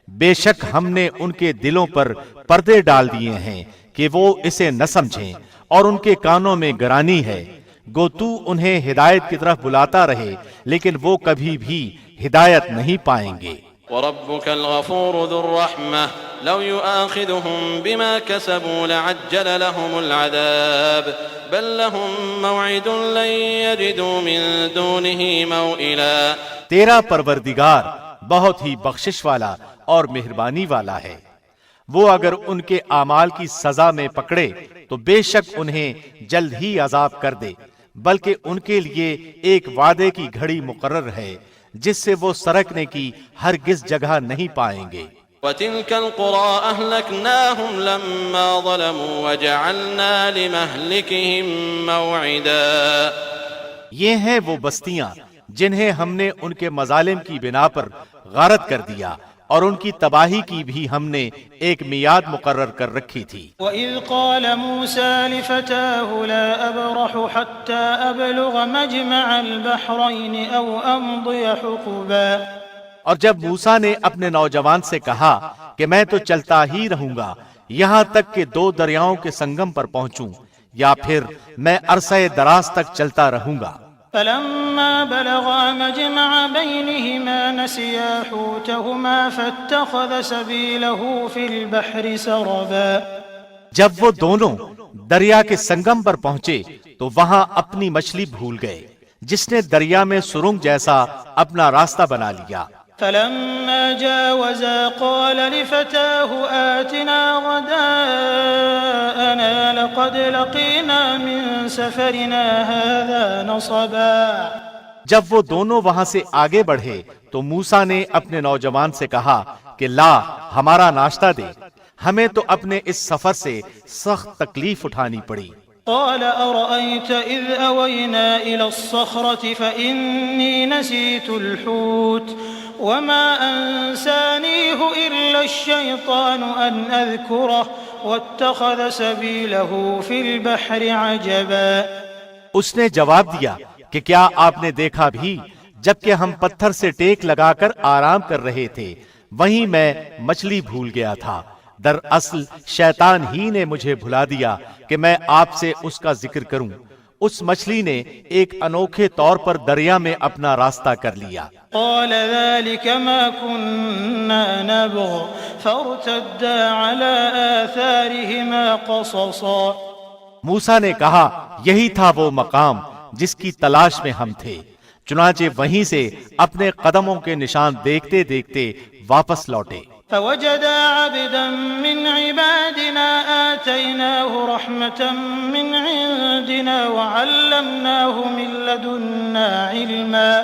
بے شک ہم نے ان کے دلوں پر پردے ڈال دیے ہیں کہ وہ اسے نہ سمجھیں اور ان کے کانوں میں گرانی ہے۔ گو تو انہیں ہدایت کی طرف بلاتا رہے لیکن وہ کبھی بھی ہدایت نہیں پائیں گے۔ وَرَبُّكَ الْغَفُورُ ذُو الرَّحْمَةِ لَوْ يُؤَاخِذُهُم بِمَا كَسَبُوا لَعَجَّلَ لَهُمُ الْعَذَابَ بَل لَّهُم مَّوْعِدٌ لَّن يَجِدُوا مِن دُونِهِ مَوْئِلًا۔ تیرا پروردگار بہت ہی بخشش والا اور مہربانی والا ہے، وہ اگر ان کے اعمال کی سزا میں پکڑے تو بے شک انہیں جلد ہی عذاب کر دے، بلکہ ان کے لیے ایک وعدے کی گھڑی مقرر ہے جس سے وہ سرکنے کی ہرگز جگہ نہیں پائیں گے۔ وَتِلْكَ الْقُرَىٰ أَهْلَكْنَاهُمْ لَمَّا ظَلَمُوا وَجَعَلْنَا لِمَهْلِكِهِم مَّوْعِدًا۔ یہ ہیں وہ بستیاں جنہیں ہم نے ان کے مظالم کی بنا پر غارت کر دیا اور ان کی تباہی کی بھی ہم نے ایک میعاد مقرر کر رکھی تھی۔ وَإِذْ قَالَ مُوسَىٰ لِفَتَاهُ لَا أَبْرَحُ حَتَّىٰ أَبْلُغَ مَجْمَعَ الْبَحْرَيْنِ أَوْ أَمْضِيَ حُقُبًا۔ اور جب موسیٰ نے اپنے نوجوان سے کہا کہ میں تو چلتا ہی رہوں گا یہاں تک کہ دو دریاؤں کے سنگم پر پہنچوں یا پھر میں عرصہ دراز تک چلتا رہوں گا۔ فَلَمَّا بَلَغَا مَجْمَعَ بَيْنِهِمَا نَسِيَا حُوتَهُمَا فَاتَّخَذَ سَبِيلَهُ فِي الْبَحْرِ سَرَبًا۔ جب وہ دونوں دریا کے سنگم پر پہنچے تو وہاں اپنی مچھلی بھول گئے، جس نے دریا میں سرنگ جیسا اپنا راستہ بنا لیا۔ فَلَمَّا جَاوَزَا قَالَ لِفَتَاهُ آتِنَا غَدَاءَنَا لَقَدْ لَقِينَا مِن سَفَرِنَا هَٰذَا نَصَبًا۔ جب وہ دونوں وہاں سے آگے بڑھے تو موسیٰ نے اپنے نوجوان سے کہا کہ لا ہمارا ناشتہ دے، ہمیں تو اپنے اس سفر سے سخت تکلیف اٹھانی پڑی۔ قال أرأيت إذ أوينا إلى الصخرة فإني نسيت الحوت وما أنسانيه إلا الشيطان أن أذكره واتخذ سبيله في البحر عجبا۔ اس نے جواب دیا کہ کیا آپ نے دیکھا بھی جبکہ ہم پتھر سے ٹیک لگا کر آرام کر رہے تھے وہیں میں مچھلی بھول گیا تھا، دراصل شیطان ہی نے مجھے بھلا دیا کہ میں آپ سے اس کا ذکر کروں۔ اس مچھلی نے ایک انوکھے طور پر دریا میں اپنا راستہ کر لیا۔ قال ذلك ما كنا نبغ فارتدا على آثارهما قصصا۔ موسیٰ نے کہا یہی تھا وہ مقام جس کی تلاش میں ہم تھے، چنانچہ وہیں سے اپنے قدموں کے نشان دیکھتے دیکھتے واپس لوٹے۔ فوجدا عبدا من عبادنا آتيناه رحمة من عندنا وعلمناه من لدنا علما۔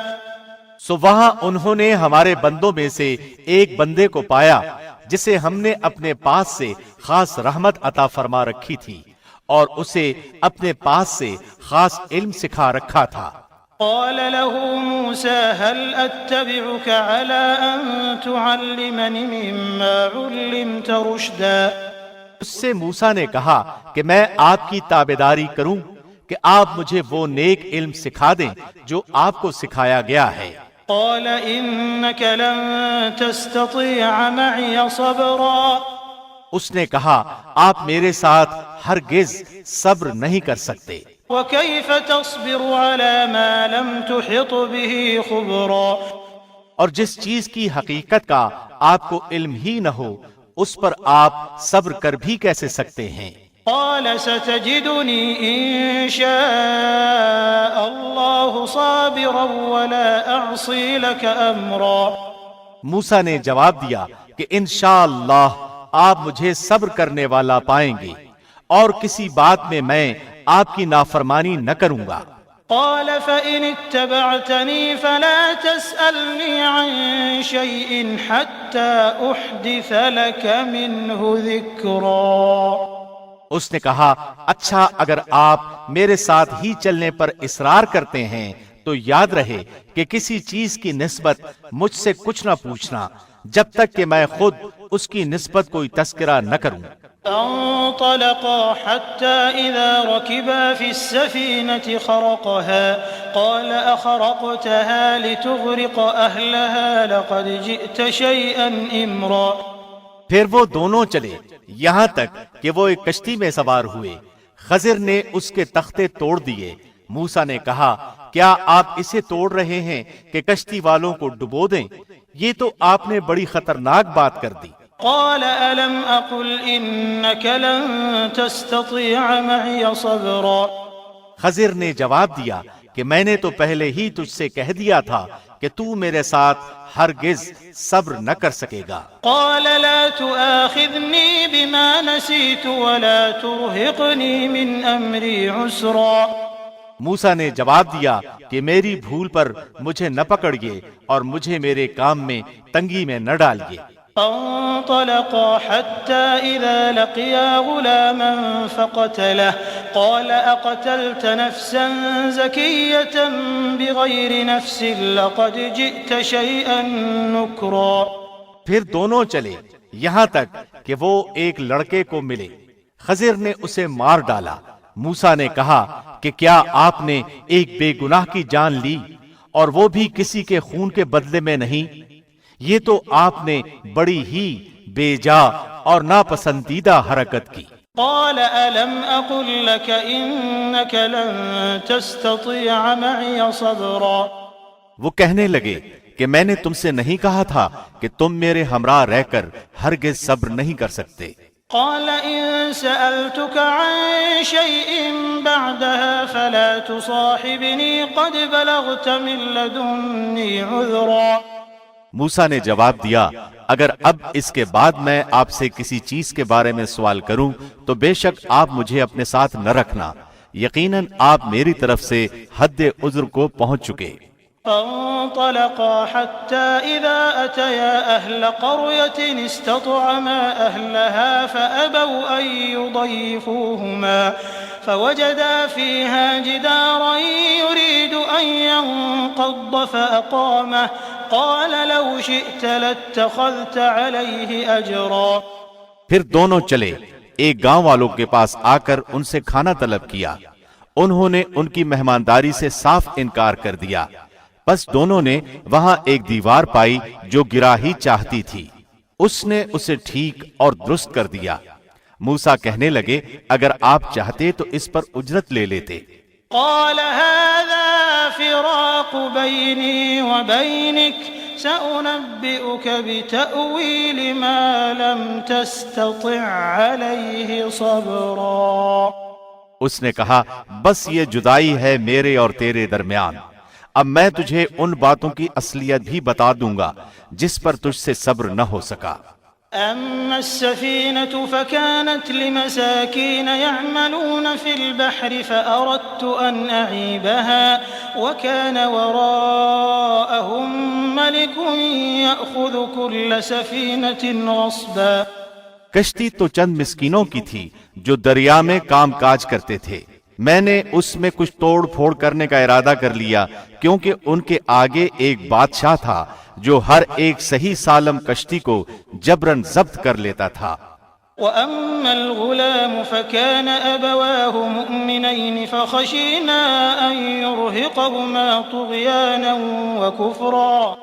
سو وہاں انہوں نے ہمارے بندوں میں سے ایک بندے کو پایا جسے ہم نے اپنے پاس سے خاص رحمت عطا فرما رکھی تھی اور اسے اپنے پاس سے خاص علم سکھا رکھا تھا۔ قال له موسى هل أتبعك على أن تعلمني مما علمت رشدا۔ اس سے موسیٰ نے کہا کہ میں آپ کی تابعداری کروں کہ آپ مجھے وہ نیک علم سکھا دیں جو آپ کو سکھایا گیا ہے۔ قال إنك لن تستطيع معي صبرا۔ اس نے کہا آپ میرے ساتھ ہرگز صبر نہیں کر سکتے۔ وكيف تصبر على ما لم تحط به خبرا۔ اور جس چیز کی حقیقت کا آپ کو علم ہی نہ ہو اس پر آپ صبر کر بھی کیسے سکتے ہیں؟ قال ستجدني إن شاء الله صابرا ولا أعصي لك أمرا۔ موسیٰ نے جواب دیا کہ انشاءاللہ آپ مجھے صبر کرنے والا پائیں گے اور کسی بات میں آپ کی نافرمانی نہ کروں گا۔ قال فإن اتبعتني فلا تسألني عن شيء حتى أحدث لك منه ذكرا۔ اس نے کہا اچھا اگر آپ میرے ساتھ ہی چلنے پر اصرار کرتے ہیں تو یاد رہے کہ کسی چیز کی نسبت مجھ سے کچھ نہ پوچھنا جب تک کہ میں خود اس کی نسبت کوئی تذکرہ نہ کروں۔ فانطلقا حتى إذا ركبا في السفينة خرقها قال أخرقتها لتغرق أهلها لقد جئت شيئا إمرا۔ پھر وہ دونوں چلے یہاں تک کہ وہ ایک کشتی میں سوار ہوئے، خضر نے اس کے تختے توڑ دیے۔ موسیٰ نے کہا کیا آپ اسے توڑ رہے ہیں کہ کشتی والوں کو ڈبو دیں؟ یہ تو آپ نے بڑی خطرناک بات کر دی۔ قال ألم أقل إنك لن تستطيع معي صبرا۔ خضر نے جواب دیا کہ میں نے تو پہلے ہی تجھ سے کہہ دیا تھا کہ تو میرے ساتھ ہرگز صبر نہ کر سکے گا۔ قال لا تؤاخذني بما نسيت ولا ترهقني من أمري عسرا۔ موسیٰ نے جواب دیا کہ میری بھول پر مجھے نہ پکڑیے اور مجھے میرے کام میں تنگی میں نہ ڈالیے۔ فانطلقا حتى إذا لقيا غلاما فقتله قال أقتلت نفسا زكية بغير نفس لقد جئت شيئا نكرا۔ پھر دونوں چلے یہاں تک کہ وہ ایک لڑکے کو ملے، خضر نے اسے مار ڈالا۔ موسیٰ نے کہا کہ کیا آپ نے ایک بے گناہ کی جان لی اور وہ بھی کسی کے خون کے بدلے میں نہیں؟ یہ تو آپ نے بڑی ہی بے جا اور ناپسندیدہ حرکت کی۔ قال ألم أقل لك إنك لن تستطيع معي صبرا۔ وہ کہنے لگے کہ میں نے تم سے نہیں کہا تھا کہ تم میرے ہمراہ رہ کر ہرگز صبر نہیں کر سکتے۔ قال إن سألتك عن شيء بعدها فلا تصاحبني قد بلغت من لدني عذرا۔ موسیٰ نے جواب دیا اگر اب اس کے بعد میں آپ سے کسی چیز کے بارے میں سوال کروں تو بے شک آپ مجھے اپنے ساتھ نہ رکھنا، یقیناً آپ میری طرف سے حد عذر کو پہنچ چکے۔ فانطلقا حتى إذا أتيا أهل قرية استطعما أهلها فأبوا أن يضيفوهما فوجدا فيها جدارا يريد أن ينقض فأقامه قال لو شئت لاتخذت عليه أجرا۔ پھر دونوں چلے ایک گاؤں والوں کے پاس آ کر ان سے کھانا طلب کیا۔ انہوں نے ان کی مہمانداری سے صاف انکار کر دیا۔ بس دونوں نے وہاں ایک دیوار پائی جو گرا ہی چاہتی تھی، اس نے اسے ٹھیک اور درست کر دیا۔ موسیٰ کہنے لگے اگر آپ چاہتے تو اس پر اجرت لے لیتے۔ قال هذا فراق بيني وبينك سأنبئك بتأويل ما لم تستطع عليه صبرا۔ اس نے کہا بس یہ جدائی ہے میرے اور تیرے درمیان، اب میں تجھے ان باتوں کی اصلیت بھی بتا دوں گا جس پر تجھ سے صبر نہ ہو سکا۔ أما السفينة فكانت لمساكين يعملون في البحر فأردت أن أعيبها وكان وراءهم ملك يأخذ كل سفينة غصبا۔ کشتی تو چند مسکینوں کی تھی جو دریا میں کام کاج کرتے تھے، میں نے اس میں کچھ توڑ پھوڑ کرنے کا ارادہ کر لیا کیونکہ ان کے آگے ایک بادشاہ تھا جو ہر ایک صحیح سالم کشتی کو جبراً ضبط کر لیتا تھا۔ وأما الغلام فكان أبواه مؤمنين فخشينا أن يرهقهما طغيانا وكفرا۔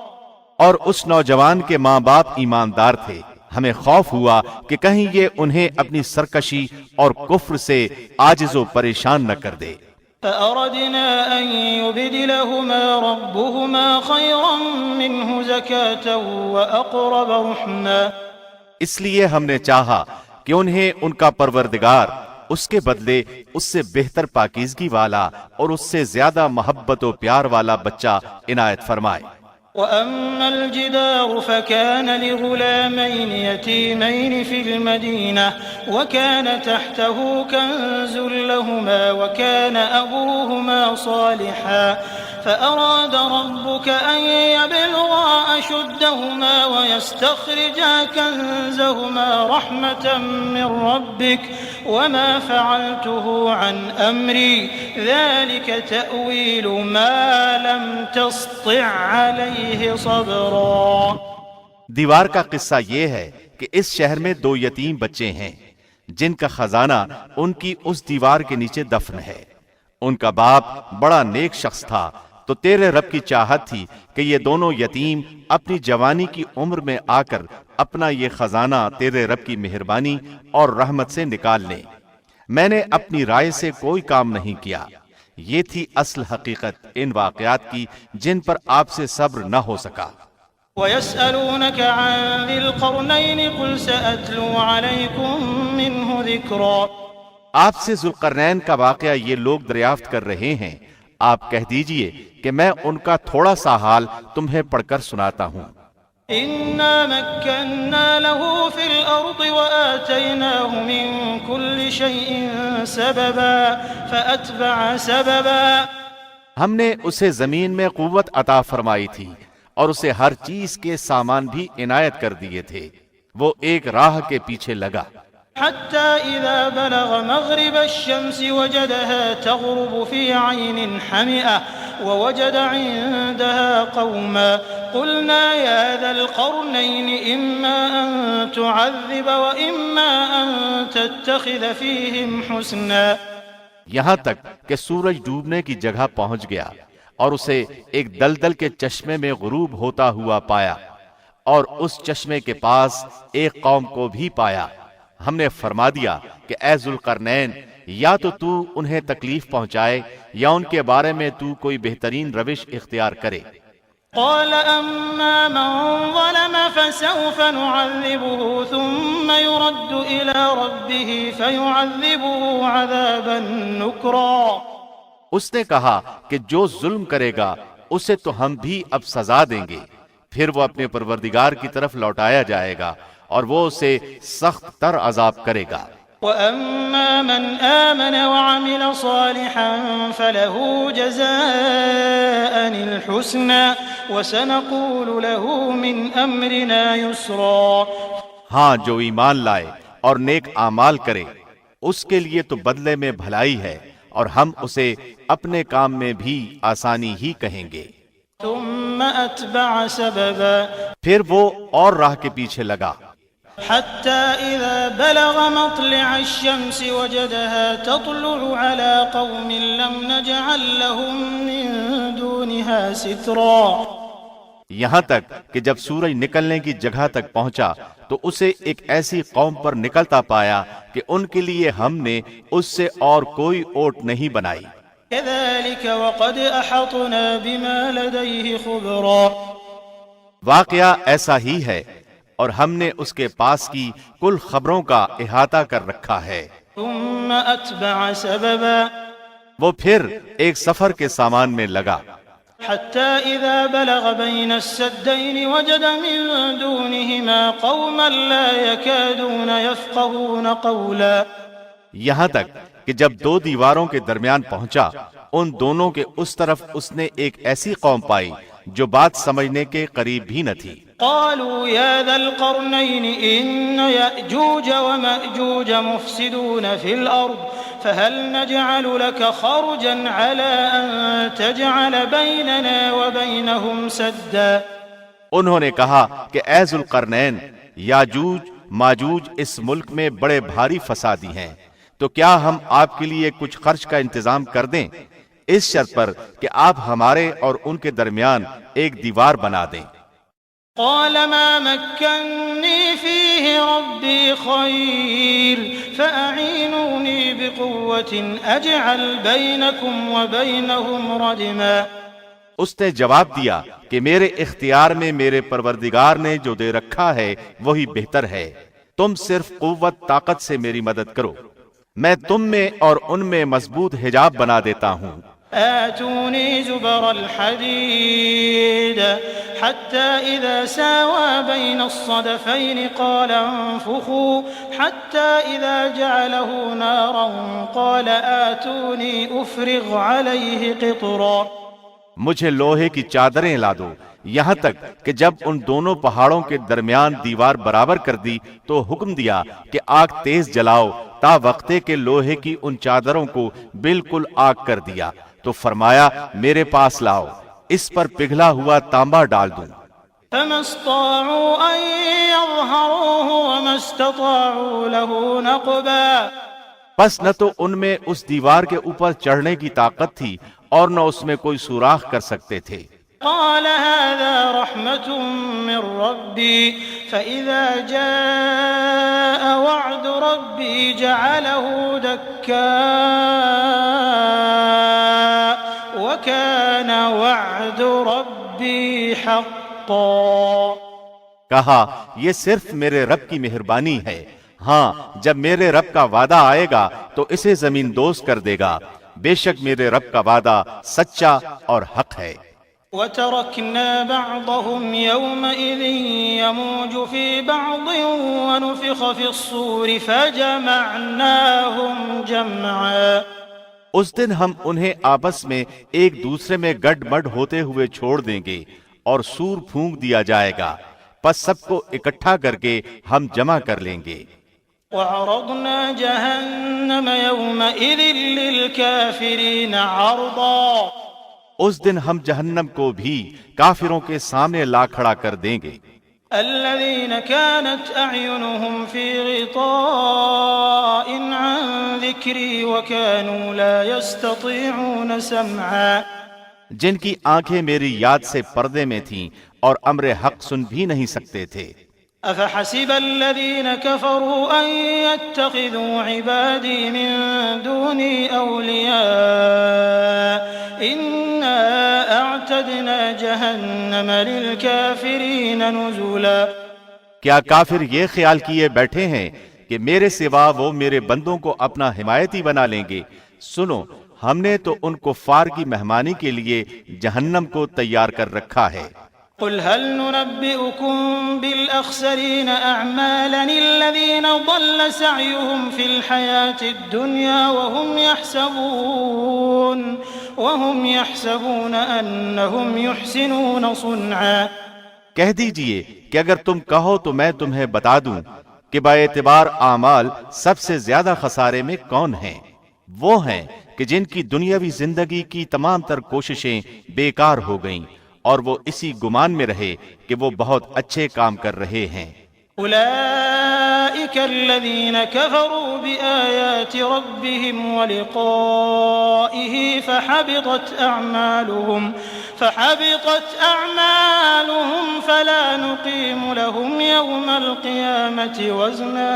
اور اس نوجوان کے ماں باپ ایماندار تھے، ہمیں خوف ہوا کہ کہیں یہ انہیں اپنی سرکشی اور کفر سے عاجز و پریشان نہ کر دے۔ فأردنا أن يبدلهما ربهما خيرا منه زكاة وأقرب رحما۔ اس لیے ہم نے چاہا کہ انہیں ان کا پروردگار اس کے بدلے اس سے بہتر پاکیزگی والا اور اس سے زیادہ محبت و پیار والا بچہ عنایت فرمائے۔ وأما الجدار فكان لغلامين يتيمين في المدينة وكان تحته كنز لهما وكان أبوهما صالحا فأراد ربك أن يبلغا أشدهما ويستخرجا كنزهما رحمة من ربك وما فعلته عن أمري ذلك تأويل ما لم تسطع عليه صبرا۔ دیوار کا قصہ یہ ہے کہ اس شہر میں دو یتیم بچے ہیں جن کا خزانہ ان کی اس دیوار کے نیچے دفن ہے۔ ان کا باپ بڑا نیک شخص تھا، تو تیرے رب کی چاہت تھی کہ یہ دونوں یتیم اپنی جوانی کی عمر میں آ کر اپنا یہ خزانہ تیرے رب کی مہربانی اور رحمت سے نکال لیں۔ میں نے اپنی رائے سے کوئی کام نہیں کیا۔ یہ تھی اصل حقیقت ان واقعات کی جن پر آپ سے صبر نہ ہو سکا۔ ويسألونك عن ذي القرنين قل سأتلو عليكم منه ذكرا۔ آپ سے ذوالقرنین کا واقعہ یہ لوگ دریافت کر رہے ہیں، آپ کہہ دیجئے کہ میں ان کا تھوڑا سا حال تمہیں پڑھ کر سناتا ہوں۔ إنا مكنا له في الأرض وآتيناه من كل شيء سببا فأتبع سببا۔ ہم نے اسے زمین میں قوت عطا فرمائی تھی اور اسے ہر چیز کے سامان بھی عنایت کر دیے تھے، وہ ایک راہ کے پیچھے لگا۔ حتى إذا بلغ مغرب الشمس وجدها تغرب في عين حمئة ووجد عندها قوما قلنا يا ذا القرنين إما أن تعذب وإما أن تتخذ فيهم حسنا۔ یہاں تک کہ سورج ڈوبنے کی جگہ پہنچ گیا اور اسے ایک دلدل کے چشمے میں غروب ہوتا ہوا پایا، اور اس چشمے کے پاس ایک قوم کو بھی پایا۔ ہم نے فرما دیا کہ اے ذوالقرنین، یا تو انہیں تکلیف پہنچائے یا ان کے بارے میں تو کوئی بہترین روش اختیار کرے۔ قال أما من ظلم فسوف نعذبه ثم يرد إلى ربه فيعذبه عذابا نكرا۔ اس نے کہا کہ جو ظلم کرے گا اسے تو ہم بھی اب سزا دیں گے، پھر وہ اپنے پروردگار کی طرف لوٹایا جائے گا اور وہ اسے سخت تر عذاب کرے گا۔ وَأَمَّا مَنْ آمَنَ وَعَمِلَ صَالِحًا فَلَهُ جَزَاءً الْحُسْنَى وَسَنَقُولُ لَهُ مِنْ أَمْرِنَا يُسْرًا۔ ہاں، جو ایمان لائے اور نیک اعمال کرے اس کے لیے تو بدلے میں بھلائی ہے، اور ہم اسے اپنے کام میں بھی آسانی ہی کہیں گے۔ ثم أتبع سببا، پھر وہ اور راہ کے پیچھے لگا، حتى إذا بلغ مطلع الشمس وجدها تطلع على قوم لم نجعل لهم من دونها سترا۔ یہاں تک کہ جب سورج نکلنے کی جگہ تک پہنچا تو اسے ایک ایسی قوم پر نکلتا پایا کہ ان کے لیے ہم نے اس سے اور کوئی اوٹ نہیں بنائی۔ كذلك وقد أحطنا بما لديه خبرا، واقعہ ایسا ہی ہے، اور ہم نے اس کے پاس کی کل خبروں کا احاطہ کر رکھا ہے۔ ثم أتبع سببا، وہ پھر ایک سفر کے سامان میں لگا، حتى إذا بلغ بين السدين وجد من دونهما قوما لا يكادون يفقهون قولا۔ یہاں تک کہ جب دو دیواروں کے درمیان پہنچا، ان دونوں کے اس طرف اس نے ایک ایسی قوم پائی جو بات سمجھنے کے قریب بھی نہ تھی۔ قالوا يا ذا القرنين إن يأجوج ومأجوج مفسدون في الأرض فهل نجعل لك خرجا على أن تجعل بيننا وبينهم سدا۔ انہوں نے کہا کہ اے ذو القرنین، یاجوج ماجوج اس ملک میں بڑے بھاری فسادی ہیں، تو کیا ہم آپ کے لیے کچھ خرچ کا انتظام کر دیں، اس شرط پر کہ آپ ہمارے اور ان کے درمیان ایک دیوار بنا دیں۔ قال ما مكنني فيه ربي خير فأعينوني بقوة أجعل بينكم وبينهم ردما۔ اس نے جواب دیا کہ میرے اختیار میں میرے پروردگار نے جو دے رکھا ہے وہی بہتر ہے، تم صرف قوت طاقت سے میری مدد کرو، میں تم میں اور ان میں مضبوط حجاب بنا دیتا ہوں۔ آتوني زبر الحديد حتى إذا ساوى بين الصدفين قال انفخوا حتى إذا جعله نارا قال آتوني أفرغ عليه قطرا۔ مجھے لوہے کی چادریں لا دو، یہاں تک کہ جب ان دونوں پہاڑوں کے درمیان دیوار برابر کر دی تو حکم دیا کہ آگ تیز جلاؤ، تا وقتے کے لوہے کی ان چادروں کو بالکل آگ کر دیا، تو فرمایا میرے پاس لاؤ، اس پر پگھلا ہوا تانبا ڈال دوں۔ فما استطاعوا أن يظهروه وما استطاعوا له نقبا۔ پس نہ تو ان میں اس دیوار کے اوپر چڑھنے کی طاقت تھی اور نہ اس میں کوئی سوراخ کر سکتے تھے۔ قال هذا رحمة من ربي فإذا جاء وعد ربي جعله دكا وكان وعد ربي حقا۔ کہا یہ صرف میرے رب کی مہربانی ہے، ہاں جب میرے رب کا وعدہ آئے گا تو اسے زمین دوز کر دے گا، بے شک میرے رب کا وعدہ سچا اور حق ہے۔ وتركنا بعضهم يومئذ يموج في بعض ونفخ في الصور فجمعناهم جمعا۔ اس دن ہم انہیں آپس میں ایک دوسرے میں گڈ مڈ ہوتے ہوئے چھوڑ دیں گے اور سور پھونک دیا جائے گا، پس سب کو اکٹھا کر کے ہم جمع کر لیں گے۔ وعرضنا جهنم يومئذ للكافرين عرضا۔ اس دن ہم جہنم کو بھی کافروں کے سامنے لا کھڑا کر دیں گے۔ الذين كانت أعينهم في غطاء عن ذكري وكانوا لا يستطيعون سمعا۔ جن کی آنکھیں میری یاد سے پردے میں تھیں اور امر حق سن بھی نہیں سکتے تھے۔ أفحسب الذين كفروا أن يتخذوا عبادي من دوني أولياء إنا أعتدنا جهنم للكافرين نزلا۔ کیا کافر یہ خیال کیے بیٹھے ہیں کہ میرے سوا وہ میرے بندوں کو اپنا حمایتی بنا لیں گے؟ سنو، ہم نے تو ان کفار کی مہمانی کے لیے جہنم کو تیار کر رکھا ہے۔ قل هل ننبئكم بالأخسرين أعمالا الذين ضل سعيهم في الحياة الدنيا وهم يحسبون أنهم يحسنون صنعا۔ کہہ دیجئے کہ اگر تم کہو تو میں تمہیں بتا دوں کہ باعتبار اعمال سب سے زیادہ خسارے میں کون ہیں۔ وہ ہیں کہ جن کی دنیاوی زندگی کی تمام تر کوششیں بیکار ہو گئیں اور وہ اسی گمان میں رہے کہ وہ بہت اچھے کام کر رہے ہیں۔ أولئك الذين كفروا بآيات ربهم ولقائه فحبطت أعمالهم فلا نقيم لهم يوم القيامة وزنا۔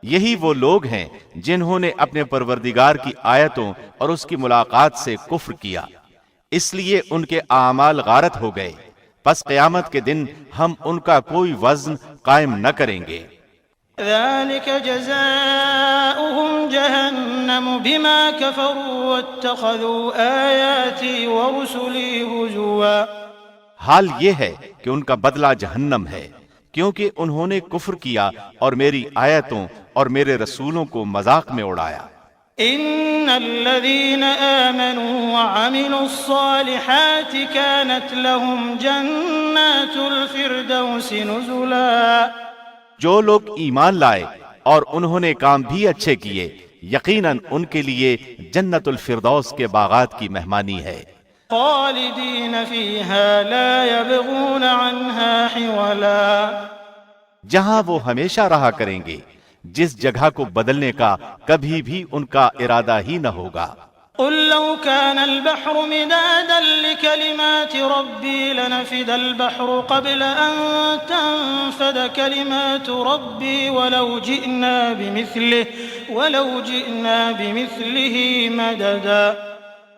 یہی وہ لوگ ہیں جنہوں نے اپنے پروردگار کی آیتوں اور اس کی ملاقات سے کفر کیا، اس لیے ان کے اعمال غارت ہو گئے، پس قیامت کے دن ہم ان کا کوئی وزن قائم نہ کریں گے۔ ذلك جزاؤهم جهنم بما كفروا واتخذوا آياتي ورسلي هزوا۔ حال یہ ہے کہ ان کا بدلہ جہنم ہے، کیونکہ انہوں نے کفر کیا اور میری آیتوں اور میرے رسولوں کو مذاق میں اڑایا۔ ان الذين آمنوا وعملوا الصالحات كانت لهم جنات الفردوس نزلا۔ جو لوگ ایمان لائے اور انہوں نے کام بھی اچھے کیے، یقیناً ان کے لیے جنت الفردوس کے باغات کی مہمانی ہے۔ خالدین فیہا لا یبغون عنہا حولا۔ جہاں وہ ہمیشہ رہا کریں گے، جس جگہ کو بدلنے کا کبھی بھی ان کا ارادہ ہی نہ ہوگا۔ قل لو كان البحر مدادا لكلمات ربي لنفد البحر قبل أن تنفد كلمات ربي ولو جئنا بمثله مددا۔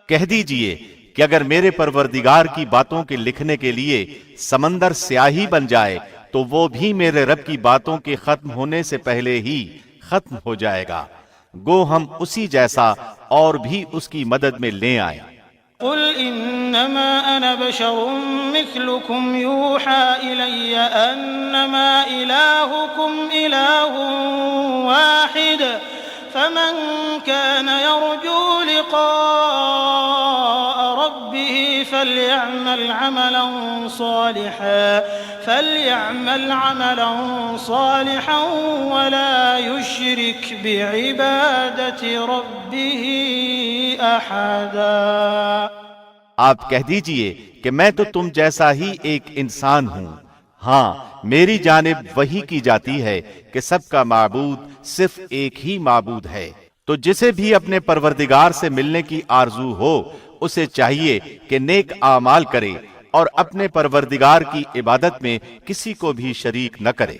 کہہ دیجئے کہ اگر میرے پروردگار کی باتوں کے لکھنے کے لیے سمندر سیاہی بن جائے تو وہ بھی میرے رب کی باتوں کے ختم ہونے سے پہلے ہی ختم ہو جائے گا، گو ہم اسی جیسا اور بھی اس کی مدد میں لے آئیں۔ قل انما انا بشر مثلكم يوحى الي انما الهكم اله واحد فمن كان يرجو لقاء ربه فليعمل عملا صالحا ولا يشرك بعبادة ربه أحدا۔ آپ کہہ دیجئے کہ میں تو تم جیسا ہی ایک انسان ہوں، ہاں میری جانب وحی کی جاتی ہے کہ سب کا معبود صرف ایک ہی معبود ہے، تو جسے بھی اپنے پروردگار سے ملنے کی آرزو ہو اسے چاہیے کہ نیک اعمال کرے اور اپنے پروردگار کی عبادت میں کسی کو بھی شریک نہ کرے۔